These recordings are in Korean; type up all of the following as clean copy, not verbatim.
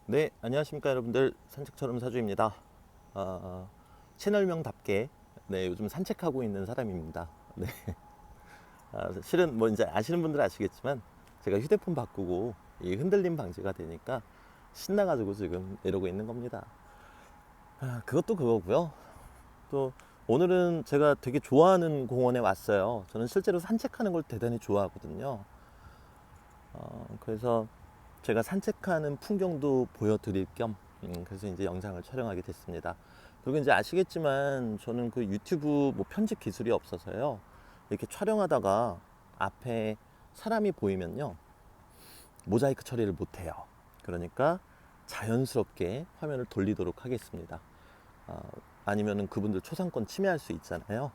네, 안녕하십니까 여러분들. 산책처럼 사주입니다. 채널명답게 네, 요즘 산책하고 있는 사람입니다. 네, 실은 뭐 이제 아시는 분들 아시겠지만 제가 휴대폰 바꾸고 이 흔들림 방지가 되니까 신나가지고 지금 이러고 있는 겁니다. 그것도 그거고요. 또 오늘은 제가 되게 좋아하는 공원에 왔어요. 저는 실제로 산책하는 걸 대단히 좋아하거든요. 그래서 제가 산책하는 풍경도 보여드릴 겸 그래서 이제 영상을 촬영하게 됐습니다. 그리고 이제 아시겠지만 저는 그 유튜브 뭐 편집 기술이 없어서요. 이렇게 촬영하다가 앞에 사람이 보이면요. 모자이크 처리를 못해요. 그러니까 자연스럽게 화면을 돌리도록 하겠습니다. 아니면은 그분들 초상권 침해할 수 있잖아요.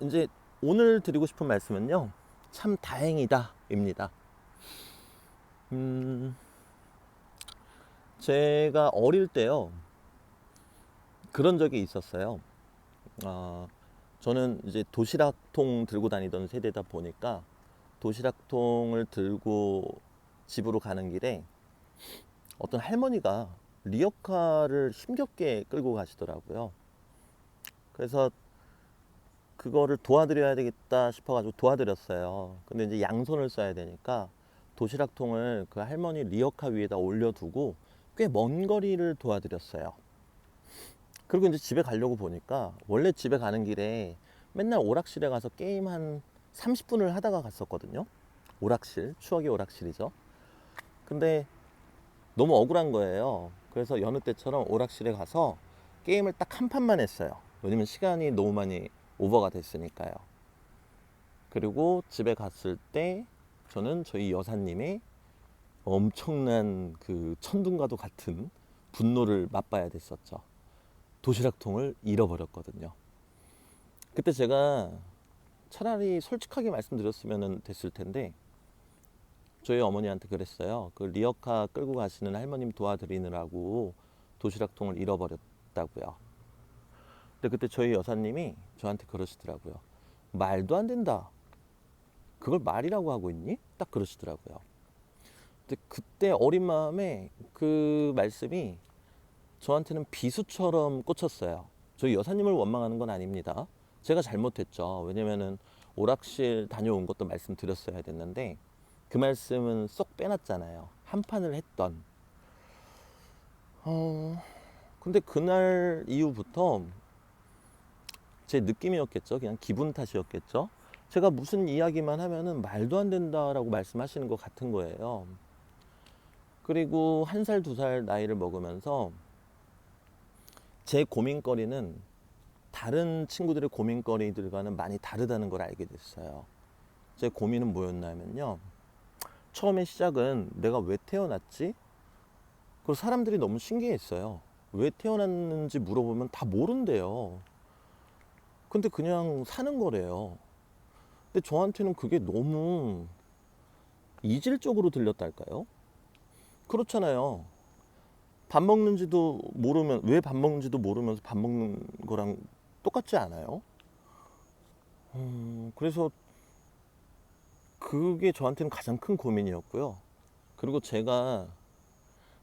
이제 오늘 드리고 싶은 말씀은요. 참 다행이다입니다. 음, 제가 어릴 때요. 그런 적이 있었어요. 아, 저는 이제 도시락통 들고 다니던 세대다 보니까 도시락통을 들고 집으로 가는 길에 어떤 할머니가 리어카를 힘겹게 끌고 가시더라고요. 그래서 그거를 도와드려야 되겠다 싶어가지고 도와드렸어요. 근데 이제 양손을 써야 되니까 도시락통을 그 할머니 리어카 위에다 올려두고 꽤 먼 거리를 도와드렸어요. 그리고 이제 집에 가려고 보니까 원래 집에 가는 길에 맨날 오락실에 가서 게임 한 30분을 하다가 갔었거든요. 오락실, 추억의 오락실이죠. 근데 너무 억울한 거예요. 그래서 여느 때처럼 오락실에 가서 게임을 딱 한 판만 했어요. 왜냐면 시간이 너무 많이 오버가 됐으니까요. 그리고 집에 갔을 때 저는 저희 여사님의 엄청난 그 천둥과도 같은 분노를 맛봐야 됐었죠. 도시락통을 잃어버렸거든요. 그때 제가 차라리 솔직하게 말씀드렸으면 됐을 텐데 저희 어머니한테 그랬어요. 그 리어카 끌고 가시는 할머님 도와드리느라고 도시락통을 잃어버렸다고요. 근데 그때 저희 여사님이 저한테 그러시더라고요. 말도 안 된다. 그걸 말이라고 하고 있니? 딱 그러시더라고요. 근데 그때 어린 마음에 그 말씀이 저한테는 비수처럼 꽂혔어요. 저희 여사님을 원망하는 건 아닙니다. 제가 잘못했죠. 왜냐면은 오락실 다녀온 것도 말씀드렸어야 됐는데 그 말씀은 쏙 빼놨잖아요. 한 판을 했던. 근데 그날 이후부터 제 느낌이었겠죠. 그냥 기분 탓이었겠죠. 제가 무슨 이야기만 하면은 말도 안 된다라고 말씀하시는 것 같은 거예요. 그리고 한 살, 두 살 나이를 먹으면서 제 고민거리는 다른 친구들의 고민거리들과는 많이 다르다는 걸 알게 됐어요. 제 고민은 뭐였냐면요. 처음에 시작은 내가 왜 태어났지? 그리고 사람들이 너무 신기했어요. 왜 태어났는지 물어보면 다 모른대요. 근데 그냥 사는 거래요. 근데 저한테는 그게 너무 이질적으로 들렸달까요? 그렇잖아요. 밥 먹는지도 모르면, 왜 밥 먹는지도 모르면서 밥 먹는 거랑 똑같지 않아요? 그래서 그게 저한테는 가장 큰 고민이었고요. 그리고 제가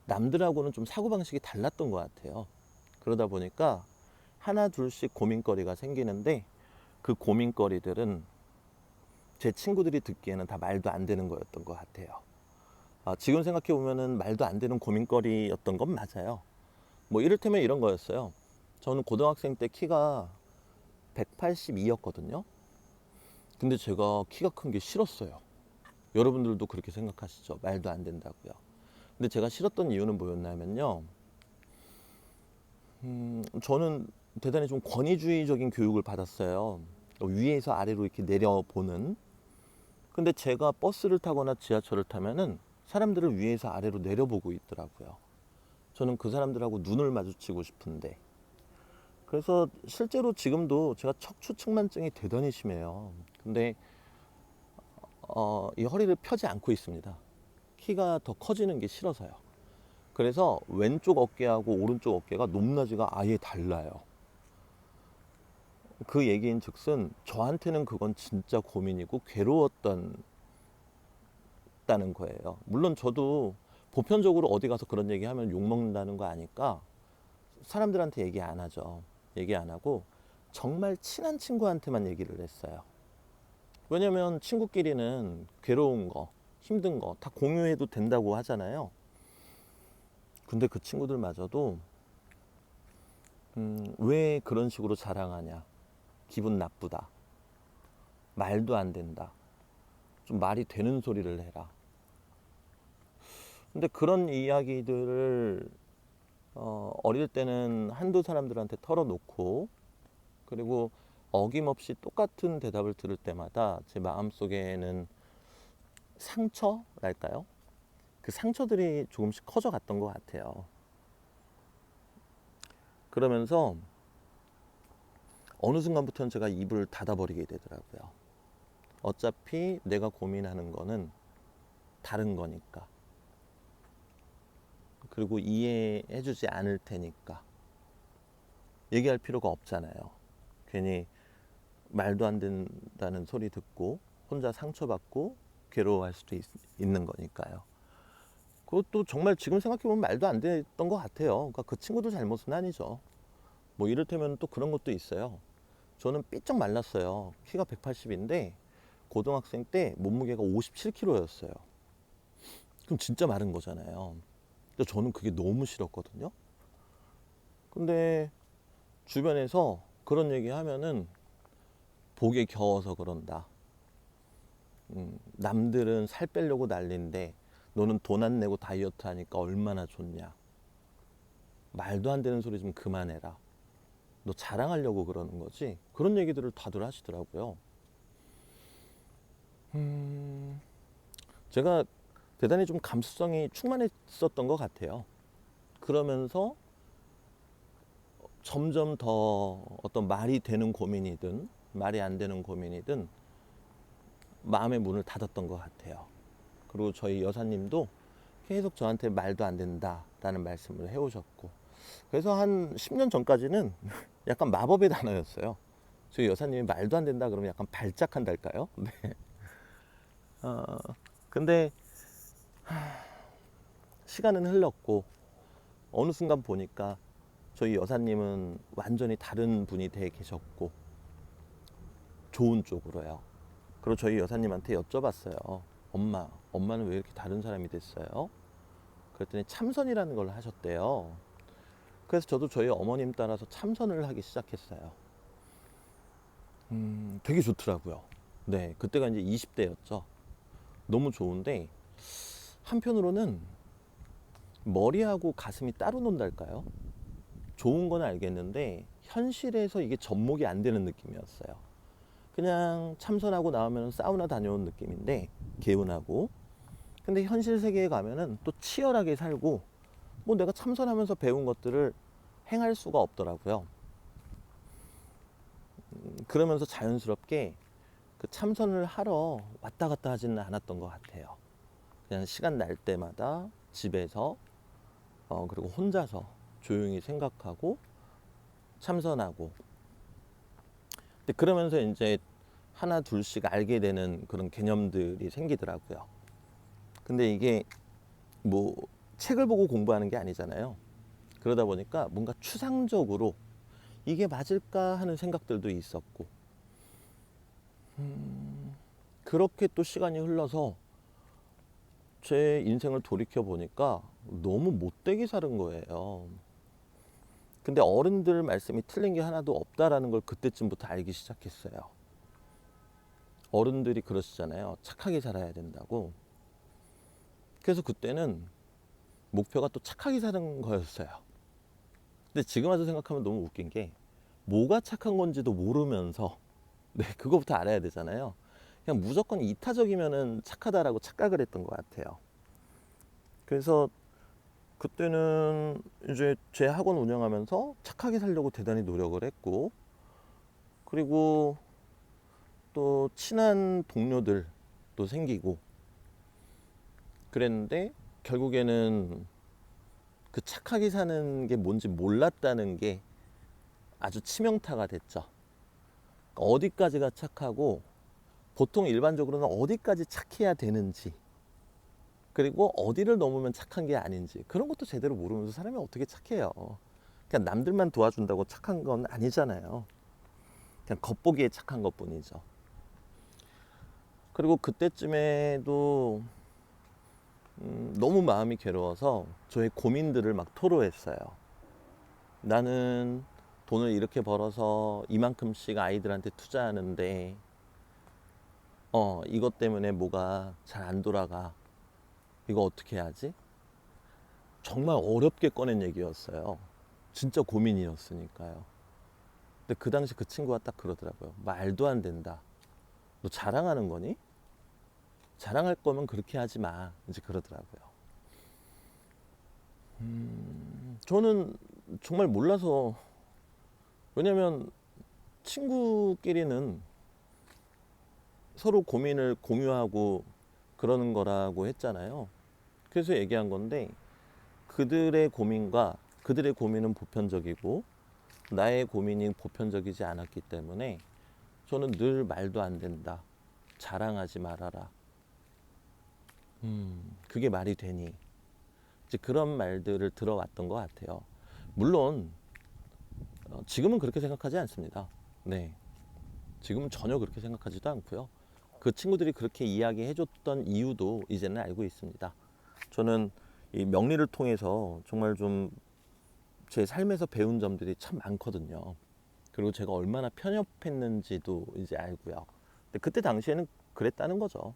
남들하고는 좀 사고방식이 달랐던 것 같아요. 그러다 보니까 하나 둘씩 고민거리가 생기는데 그 고민거리들은 제 친구들이 듣기에는 다 말도 안 되는 거였던 것 같아요. 지금 생각해 보면은 말도 안 되는 고민거리였던 건 맞아요. 뭐 이를테면 이런 거였어요. 저는 고등학생 때 키가 182였거든요. 근데 제가 키가 큰 게 싫었어요. 여러분들도 그렇게 생각하시죠? 말도 안 된다고요. 근데 제가 싫었던 이유는 뭐였냐면요. 저는 대단히 좀 권위주의적인 교육을 받았어요. 위에서 아래로 이렇게 내려보는. 근데 제가 버스를 타거나 지하철을 타면은 사람들을 위에서 아래로 내려보고 있더라고요. 저는 그 사람들하고 눈을 마주치고 싶은데. 그래서 실제로 지금도 제가 척추측만증이 대단히 심해요. 근데 이 허리를 펴지 않고 있습니다. 키가 더 커지는 게 싫어서요. 그래서 왼쪽 어깨하고 오른쪽 어깨가 높낮이가 아예 달라요. 그 얘기인 즉슨 저한테는 그건 진짜 고민이고 괴로웠다는 거예요. 물론 저도 보편적으로 어디 가서 그런 얘기하면 욕먹는다는 거 아니까 사람들한테 얘기 안 하죠. 얘기 안 하고 정말 친한 친구한테만 얘기를 했어요. 왜냐면 친구끼리는 괴로운 거, 힘든 거 다 공유해도 된다고 하잖아요. 근데 그 친구들마저도 왜 그런 식으로 자랑하냐, 기분 나쁘다, 말도 안 된다, 좀 말이 되는 소리를 해라. 근데 그런 이야기들을 어릴 때는 한두 사람들한테 털어놓고, 그리고 어김없이 똑같은 대답을 들을 때마다 제 마음속에는 상처랄까요? 그 상처들이 조금씩 커져 갔던 것 같아요. 그러면서 어느 순간부터는 제가 입을 닫아버리게 되더라고요. 어차피 내가 고민하는 거는 다른 거니까. 그리고 이해해주지 않을 테니까. 얘기할 필요가 없잖아요. 괜히 말도 안 된다는 소리 듣고 혼자 상처받고 괴로워할 수도 있는 거니까요. 그것도 정말 지금 생각해보면 말도 안 됐던 것 같아요. 그러니까 그 친구들 잘못은 아니죠. 뭐 이를테면 또 그런 것도 있어요. 저는 삐쩍 말랐어요. 키가 180인데 고등학생 때 몸무게가 57kg였어요. 그럼 진짜 마른 거잖아요. 근데 저는 그게 너무 싫었거든요. 근데 주변에서 그런 얘기 하면은 복에 겨워서 그런다. 남들은 살 빼려고 난리인데 너는 돈 안 내고 다이어트 하니까 얼마나 좋냐. 말도 안 되는 소리 좀 그만해라. 너 자랑하려고 그러는 거지. 그런 얘기들을 다들 하시더라고요. 제가 대단히 좀 감수성이 충만했었던 것 같아요. 그러면서 점점 더 어떤 말이 되는 고민이든 말이 안 되는 고민이든 마음의 문을 닫았던 것 같아요. 그리고 저희 여사님도 계속 저한테 말도 안 된다라는 말씀을 해오셨고, 그래서 한 10년 전까지는 약간 마법의 단어였어요. 저희 여사님이 말도 안 된다 그러면 약간 발작한달까요? 네. 근데 시간은 흘렀고 어느 순간 보니까 저희 여사님은 완전히 다른 분이 돼 계셨고, 좋은 쪽으로요. 그리고 저희 여사님한테 여쭤봤어요. 엄마는 왜 이렇게 다른 사람이 됐어요? 그랬더니 참선이라는 걸 하셨대요. 그래서 저도 저희 어머님 따라서 참선을 하기 시작했어요. 되게 좋더라고요. 네, 그때가 이제 20대였죠. 너무 좋은데 한편으로는 머리하고 가슴이 따로 논달까요? 좋은 건 알겠는데 현실에서 이게 접목이 안 되는 느낌이었어요. 그냥 참선하고 나오면 사우나 다녀온 느낌인데 개운하고, 근데 현실 세계에 가면은 또 치열하게 살고, 뭐 내가 참선하면서 배운 것들을 행할 수가 없더라고요. 그러면서 자연스럽게 그 참선을 하러 왔다 갔다 하지는 않았던 것 같아요. 그냥 시간 날 때마다 집에서 그리고 혼자서 조용히 생각하고 참선하고. 근데 그러면서 이제 하나 둘씩 알게 되는 그런 개념들이 생기더라고요. 근데 이게 뭐 책을 보고 공부하는 게 아니잖아요. 그러다 보니까 뭔가 추상적으로 이게 맞을까 하는 생각들도 있었고, 그렇게 또 시간이 흘러서 제 인생을 돌이켜 보니까 너무 못되게 사는 거예요. 근데 어른들 말씀이 틀린 게 하나도 없다라는 걸 그때쯤부터 알기 시작했어요. 어른들이 그러시잖아요. 착하게 살아야 된다고. 그래서 그때는 목표가 또 착하게 사는 거였어요. 근데 지금 와서 생각하면 너무 웃긴 게, 뭐가 착한 건지도 모르면서 네, 그거부터 알아야 되잖아요. 그냥 무조건 이타적이면은 착하다라고 착각을 했던 것 같아요. 그래서 그때는 이제 제 학원 운영하면서 착하게 살려고 대단히 노력을 했고, 그리고 또 친한 동료들도 생기고 그랬는데, 결국에는 그 착하게 사는 게 뭔지 몰랐다는 게 아주 치명타가 됐죠. 어디까지가 착하고 보통 일반적으로는 어디까지 착해야 되는지, 그리고 어디를 넘으면 착한 게 아닌지 그런 것도 제대로 모르면서 사람이 어떻게 착해요. 그냥 남들만 도와준다고 착한 건 아니잖아요. 그냥 겉보기에 착한 것뿐이죠. 그리고 그때쯤에도 너무 마음이 괴로워서 저의 고민들을 막 토로했어요. 나는 돈을 이렇게 벌어서 이만큼씩 아이들한테 투자하는데 이것 때문에 뭐가 잘 안 돌아가. 이거 어떻게 해야지? 정말 어렵게 꺼낸 얘기였어요. 진짜 고민이었으니까요. 근데 그 당시 그 친구가 딱 그러더라고요. 말도 안 된다. 너 자랑하는 거니? 자랑할 거면 그렇게 하지 마. 이제 그러더라고요. 저는 정말 몰라서, 왜냐면 친구끼리는 서로 고민을 공유하고 그러는 거라고 했잖아요. 그래서 얘기한 건데, 그들의 고민과 그들의 고민은 보편적이고 나의 고민이 보편적이지 않았기 때문에 저는 늘 말도 안 된다. 자랑하지 말아라. 그게 말이 되니? 이제 그런 말들을 들어왔던 것 같아요. 물론 지금은 그렇게 생각하지 않습니다. 네, 지금은 전혀 그렇게 생각하지도 않고요. 그 친구들이 그렇게 이야기해줬던 이유도 이제는 알고 있습니다. 저는 이 명리를 통해서 정말 좀 제 삶에서 배운 점들이 참 많거든요. 그리고 제가 얼마나 편협했는지도 이제 알고요. 근데 그때 당시에는 그랬다는 거죠.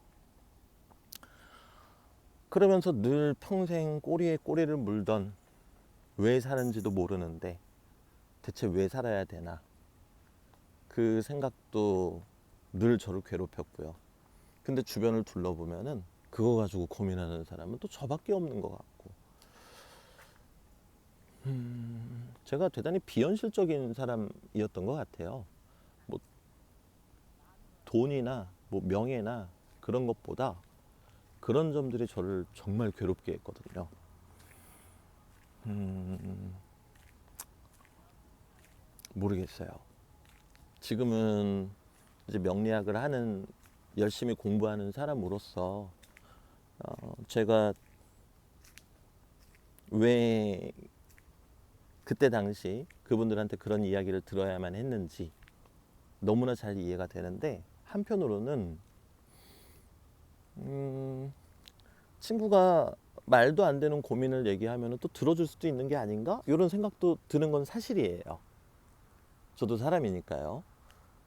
그러면서 늘 평생 꼬리에 꼬리를 물던, 왜 사는지도 모르는데 대체 왜 살아야 되나, 그 생각도 늘 저를 괴롭혔고요. 근데 주변을 둘러보면은 그거 가지고 고민하는 사람은 또 저밖에 없는 것 같고, 제가 대단히 비현실적인 사람이었던 것 같아요. 뭐 돈이나 뭐 명예나 그런 것보다 그런 점들이 저를 정말 괴롭게 했거든요. 모르겠어요. 지금은 이제 명리학을 하는, 열심히 공부하는 사람으로서 제가 왜 그때 당시 그분들한테 그런 이야기를 들어야만 했는지 너무나 잘 이해가 되는데, 한편으로는 친구가 말도 안 되는 고민을 얘기하면 또 들어줄 수도 있는 게 아닌가? 이런 생각도 드는 건 사실이에요. 저도 사람이니까요.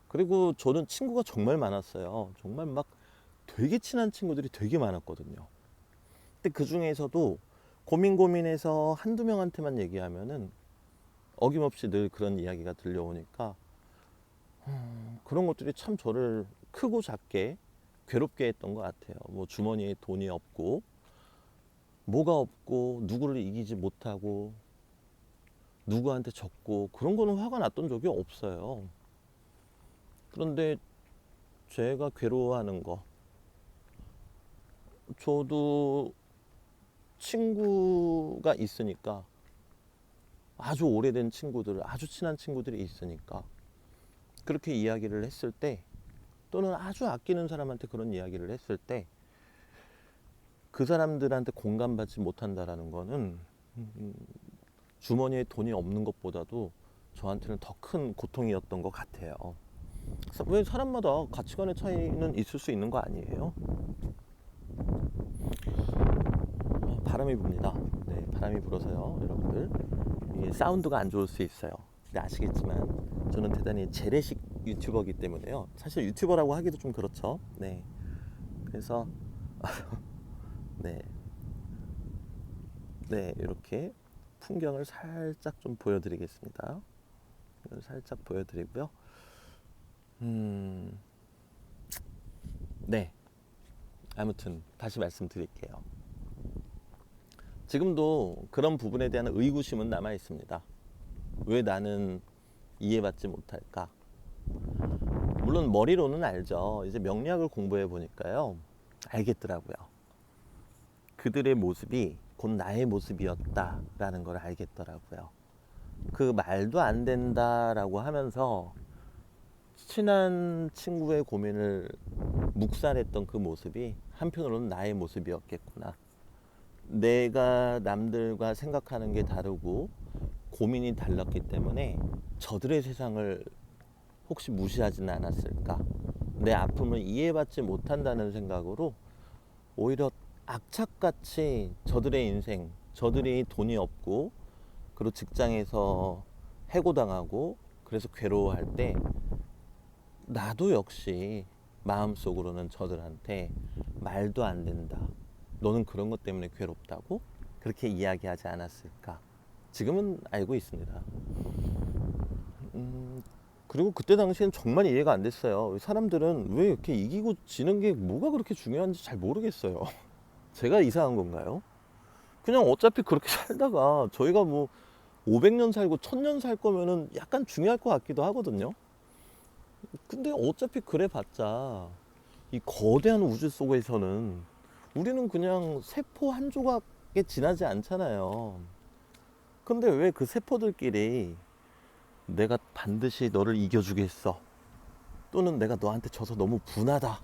그리고 저는 친구가 정말 많았어요. 정말 막 되게 친한 친구들이 되게 많았거든요. 근데 그 중에서도 고민해서 한두 명한테만 얘기하면은 어김없이 늘 그런 이야기가 들려오니까 그런 것들이 참 저를 크고 작게 괴롭게 했던 것 같아요. 뭐 주머니에 돈이 없고 뭐가 없고 누구를 이기지 못하고 누구한테 졌고 그런 거는 화가 났던 적이 없어요. 그런데 제가 괴로워하는 거, 저도 친구가 있으니까, 아주 오래된 친구들, 아주 친한 친구들이 있으니까 그렇게 이야기를 했을 때, 또는 아주 아끼는 사람한테 그런 이야기를 했을 때 그 사람들한테 공감받지 못한다라는 거는 주머니에 돈이 없는 것보다도 저한테는 더 큰 고통이었던 것 같아요. 왜 사람마다 가치관의 차이는 있을 수 있는 거 아니에요? 바람이 붑니다. 네, 바람이 불어서요, 여러분들. 이게 사운드가 안 좋을 수 있어요. 근데 아시겠지만 저는 대단히 재래식 유튜버이기 때문에요. 사실 유튜버라고 하기도 좀 그렇죠. 네, 그래서 네, 네, 이렇게 풍경을 살짝 좀 보여드리겠습니다. 살짝 보여드리고요. 네, 아무튼 다시 말씀드릴게요. 지금도 그런 부분에 대한 의구심은 남아 있습니다. 왜 나는 이해받지 못할까? 물론 머리로는 알죠. 이제 명리학을 공부해 보니까요, 알겠더라고요. 그들의 모습이 곧 나의 모습이었다라는 걸 알겠더라고요. 그 말도 안 된다라고 하면서 친한 친구의 고민을 묵살했던 그 모습이 한편으로는 나의 모습이었겠구나. 내가 남들과 생각하는 게 다르고 고민이 달랐기 때문에 저들의 세상을 혹시 무시하지는 않았을까? 내 아픔을 이해받지 못한다는 생각으로 오히려 악착같이 저들의 인생, 저들이 돈이 없고 그리고 직장에서 해고당하고 그래서 괴로워할 때 나도 역시 마음속으로는 저들한테 말도 안 된다. 너는 그런 것 때문에 괴롭다고? 그렇게 이야기하지 않았을까? 지금은 알고 있습니다. 그리고 그때 당시엔 정말 이해가 안 됐어요. 사람들은 왜 이렇게 이기고 지는 게 뭐가 그렇게 중요한지 잘 모르겠어요. 제가 이상한 건가요? 그냥 어차피 그렇게 살다가 저희가 뭐 500년 살고 1000년 살 거면은 약간 중요할 것 같기도 하거든요. 근데 어차피 그래 봤자 이 거대한 우주 속에서는 우리는 그냥 세포 한 조각에 지나지 않잖아요. 근데 왜 그 세포들끼리 내가 반드시 너를 이겨주겠어, 또는 내가 너한테 져서 너무 분하다,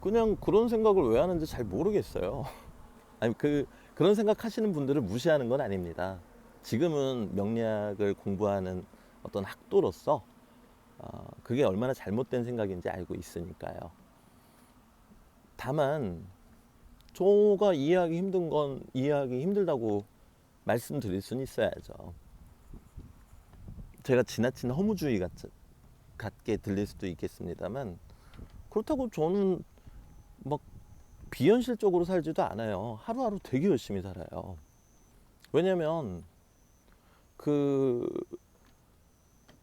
그냥 그런 생각을 왜 하는지 잘 모르겠어요. 아니 그런 생각하시는 분들을 무시하는 건 아닙니다. 지금은 명리학을 공부하는 어떤 학도로서 그게 얼마나 잘못된 생각인지 알고 있으니까요. 다만 저가 이해하기 힘든 건 이해하기 힘들다고 말씀드릴 수는 있어야죠. 제가 지나친 허무주의 같게 들릴 수도 있겠습니다만, 그렇다고 저는 막 비현실적으로 살지도 않아요. 하루하루 되게 열심히 살아요. 왜냐면 그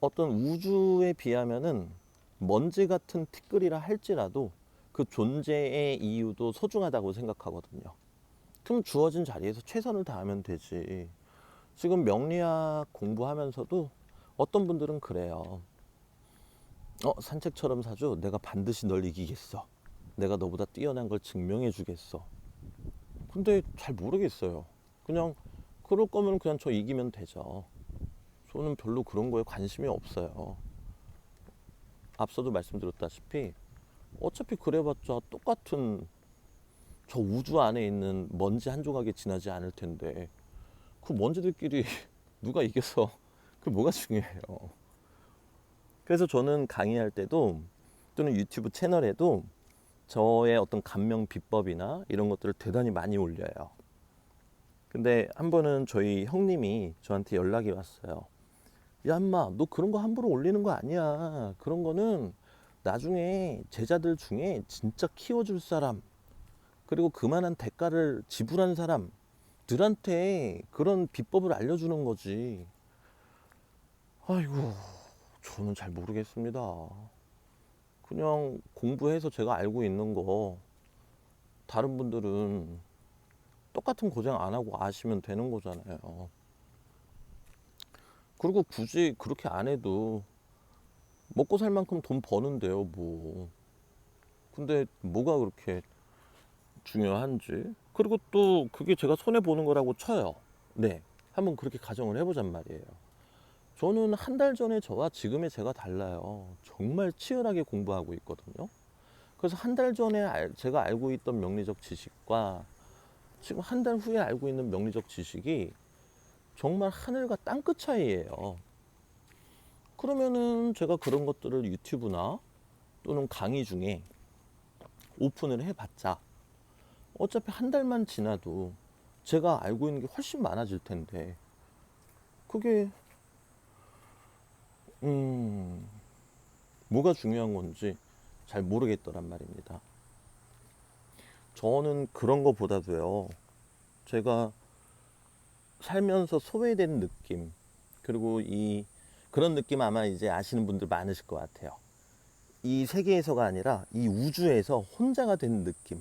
어떤 우주에 비하면은 먼지 같은 티끌이라 할지라도 그 존재의 이유도 소중하다고 생각하거든요. 그럼 주어진 자리에서 최선을 다하면 되지. 지금 명리학 공부하면서도 어떤 분들은 그래요. 산책처럼 사주, 내가 반드시 널 이기겠어, 내가 너보다 뛰어난 걸 증명해 주겠어. 근데 잘 모르겠어요. 그냥 그럴 거면 그냥 저 이기면 되죠. 저는 별로 그런 거에 관심이 없어요. 앞서도 말씀드렸다시피 어차피 그래봤자 똑같은 저 우주 안에 있는 먼지 한 조각에 지나지 않을 텐데 그 먼지들끼리 누가 이겨서 그 뭐가 중요해요. 그래서 저는 강의할 때도 또는 유튜브 채널에도 저의 어떤 감명 비법이나 이런 것들을 대단히 많이 올려요. 근데 한 번은 저희 형님이 저한테 연락이 왔어요. 야, 인마, 너 그런 거 함부로 올리는 거 아니야. 그런 거는 나중에 제자들 중에 진짜 키워줄 사람, 그리고 그만한 대가를 지불한 사람들한테 그런 비법을 알려주는 거지. 아이고, 저는 잘 모르겠습니다. 그냥 공부해서 제가 알고 있는 거 다른 분들은 똑같은 고생 안 하고 아시면 되는 거잖아요. 그리고 굳이 그렇게 안 해도 먹고 살 만큼 돈 버는데요, 뭐. 근데 뭐가 그렇게 중요한지. 그리고 또 그게 제가 손해 보는 거라고 쳐요. 네, 한번 그렇게 가정을 해보잔 말이에요. 저는 한 달 전에 저와 지금의 제가 달라요. 정말 치열하게 공부하고 있거든요. 그래서 한 달 전에 제가 알고 있던 명리적 지식과 지금 한 달 후에 알고 있는 명리적 지식이 정말 하늘과 땅끝 차이예요. 그러면은 제가 그런 것들을 유튜브나 또는 강의 중에 오픈을 해봤자 어차피 한 달만 지나도 제가 알고 있는 게 훨씬 많아질 텐데 그게 뭐가 중요한 건지 잘 모르겠더란 말입니다. 저는 그런 거보다도요, 제가 살면서 소외된 느낌, 그리고 그런 느낌 아마 이제 아시는 분들 많으실 것 같아요. 이 세계에서가 아니라 이 우주에서 혼자가 된 느낌,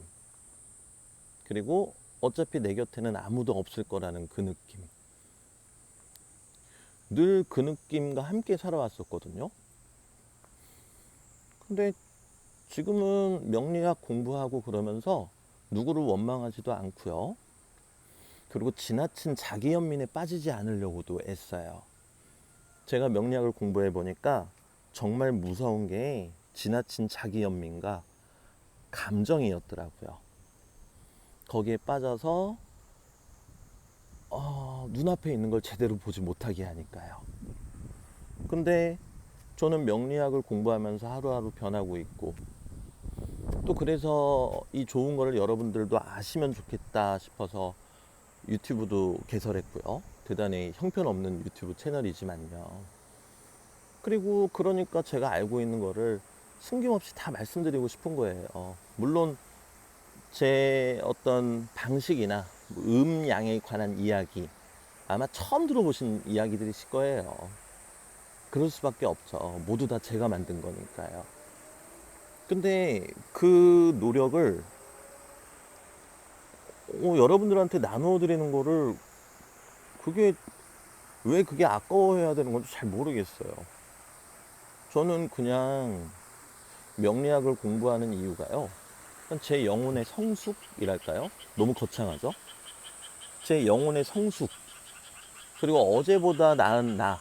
그리고 어차피 내 곁에는 아무도 없을 거라는 그 느낌, 늘 그 느낌과 함께 살아왔었거든요. 근데 지금은 명리학 공부하고 그러면서 누구를 원망하지도 않고요. 그리고 지나친 자기 연민에 빠지지 않으려고도 애써요. 제가 명리학을 공부해 보니까 정말 무서운 게 지나친 자기 연민과 감정이었더라고요. 거기에 빠져서 눈앞에 있는 걸 제대로 보지 못하게 하니까요. 근데 저는 명리학을 공부하면서 하루하루 변하고 있고, 또 그래서 이 좋은 거를 여러분들도 아시면 좋겠다 싶어서 유튜브도 개설했고요. 대단히 형편없는 유튜브 채널이지만요. 그리고 그러니까 제가 알고 있는 거를 숨김없이 다 말씀드리고 싶은 거예요. 물론 제 어떤 방식이나 음양에 관한 이야기, 아마 처음 들어보신 이야기들이실 거예요. 그럴 수밖에 없죠. 모두 다 제가 만든 거니까요. 근데 그 노력을 여러분들한테 나누어 드리는 거를, 그게 왜 그게 아까워해야 되는 건지 잘 모르겠어요. 저는 그냥 명리학을 공부하는 이유가요, 제 영혼의 성숙이랄까요? 너무 거창하죠? 제 영혼의 성숙, 그리고 어제보다 나은 나,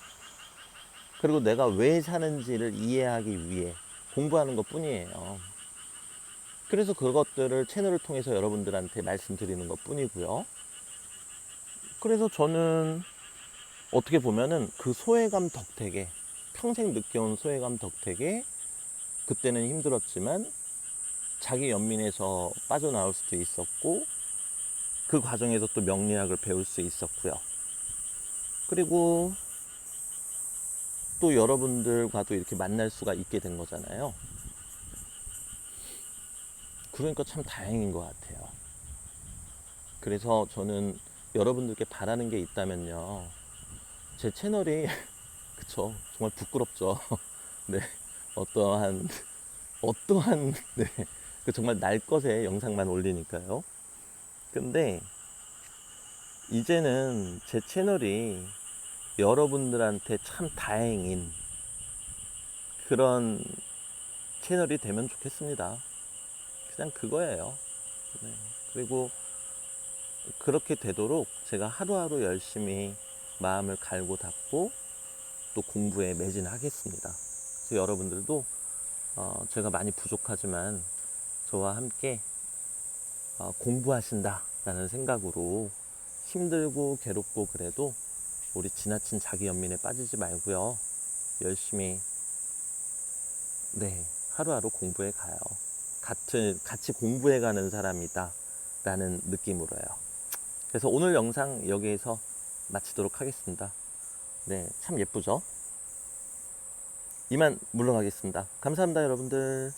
그리고 내가 왜 사는지를 이해하기 위해 공부하는 것 뿐이에요. 그래서 그것들을 채널을 통해서 여러분들한테 말씀드리는 것 뿐이고요. 그래서 저는 어떻게 보면은 그 소외감 덕택에, 평생 느껴온 소외감 덕택에, 그때는 힘들었지만 자기 연민에서 빠져나올 수도 있었고, 그 과정에서 또 명리학을 배울 수 있었고요. 그리고 또 여러분들과도 이렇게 만날 수가 있게 된 거잖아요. 그러니까 참 다행인 것 같아요. 그래서 저는 여러분들께 바라는 게 있다면요, 제 채널이 그쵸, 정말 부끄럽죠. 네, 어떠한 네, 그 정말 날 것의 영상만 올리니까요. 근데 이제는 제 채널이 여러분들한테 참 다행인 그런 채널이 되면 좋겠습니다. 그냥 그거예요. 네. 그리고 그렇게 되도록 제가 하루하루 열심히 마음을 갈고 닦고 또 공부에 매진하겠습니다. 그래서 여러분들도 제가 많이 부족하지만 저와 함께 공부하신다라는 생각으로, 힘들고 괴롭고 그래도 우리 지나친 자기 연민에 빠지지 말고요, 열심히 하루하루 공부해 가요. 같이 공부해 가는 사람이다 라는 느낌으로요. 그래서 오늘 영상 여기에서 마치도록 하겠습니다. 네, 참 예쁘죠? 이만 물러가겠습니다. 감사합니다, 여러분들.